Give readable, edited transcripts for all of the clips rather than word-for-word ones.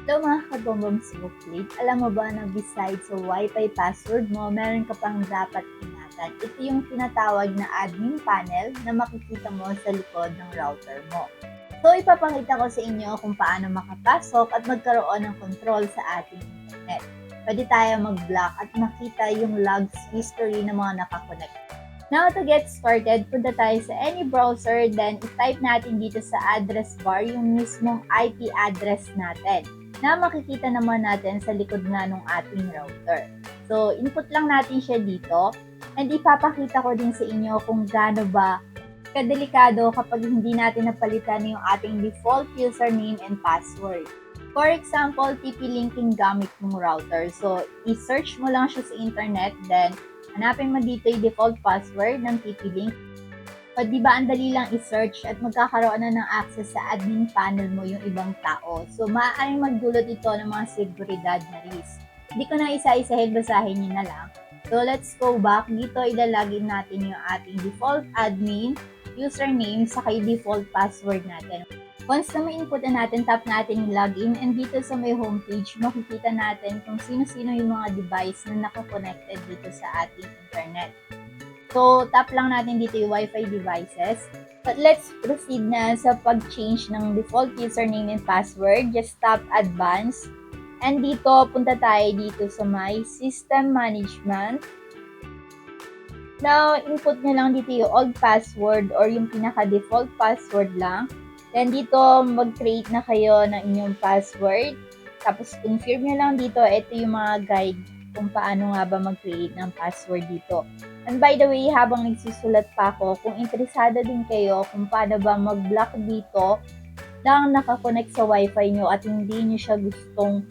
Hello mga kabombong sumuklit, alam mo ba na besides sa Wi-Fi password mo, meron ka pang dapat ingatan. Ito yung tinatawag na admin panel na makikita mo sa likod ng router mo. So ipapakita ko sa inyo kung paano makapasok at magkaroon ng control sa ating internet. Pwede tayo mag-block at makita yung logs history ng mga nakakonect. Now to get started, punta tayo sa any browser, then i-type natin dito sa address bar yung mismong IP address natin na makikita naman natin sa likod nga ng ating router. So, input lang natin siya dito and ipapakita ko din sa inyo kung gaano ba kadelikado kapag hindi natin napalitan yung ating default username and password. For example, TP-linking gamit mong router. So, i-search mo lang siya sa internet, then hanapin mo dito yung default password ng TP-link. O di ba ang dali lang i-search at magkakaroon na ng access sa admin panel mo yung ibang tao. So maaaring magdulot ito ng mga seguridad na risk. Hindi ko na isa-isahin, basahin nyo na lang. So let's go back. Dito ilalagin natin yung ating default admin, username, saka yung default password natin. Once na ma-input na natin, tap natin yung login and dito sa may homepage, makikita natin kung sino-sino yung mga device na naka-connected dito sa ating internet. So, tap lang natin dito yung Wi-Fi devices. But let's proceed na sa pag-change ng default username and password. Just tap Advanced. And dito, punta tayo dito sa my System Management. Now, input nyo lang dito yung old password or yung pinaka-default password lang. Then dito, mag-create na kayo ng inyong password. Tapos, confirm nyo lang dito. Ito yung mga guide kung paano nga ba mag-create ng password dito. And by the way, habang nagsusulat pa ako, kung interesado din kayo kung paano ba mag-block dito nang nakakonect sa wifi nyo at hindi nyo siya gustong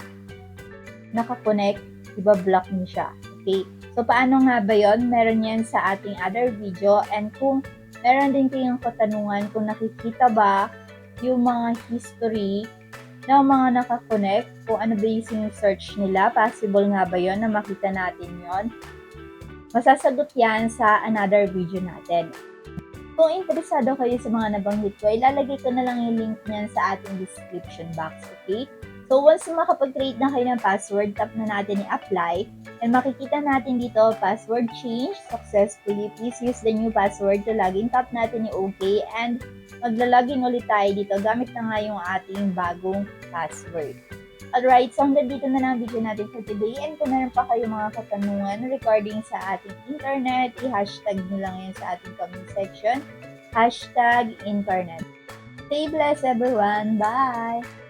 nakakonect, iba-block nyo siya. Okay? So, paano nga ba yon? Meron yan sa ating other video. And kung meron din kayong katanungan kung nakikita ba yung mga history ng mga nakakonect, kung ano ba yung search nila, possible nga ba yon na makita natin yon? Masasagot yan sa another video natin. Kung interesado kayo sa mga nabanggit ko, ilalagay ko na lang yung link niyan sa ating description box, okay? So, once makapag-create na kayo ng password, tap na natin i-apply. And makikita natin dito, password change successfully. Please use the new password to login. Tap natin yung OK. And magla-login ulit tayo dito. Gamit na nga yung ating bagong password. Alright, so hanggang dito na lang video natin for today. And kung meron pa kayo mga katanungan regarding sa ating internet, i-hashtag nyo lang yan sa ating comment section. #internet. Stay blessed everyone. Bye!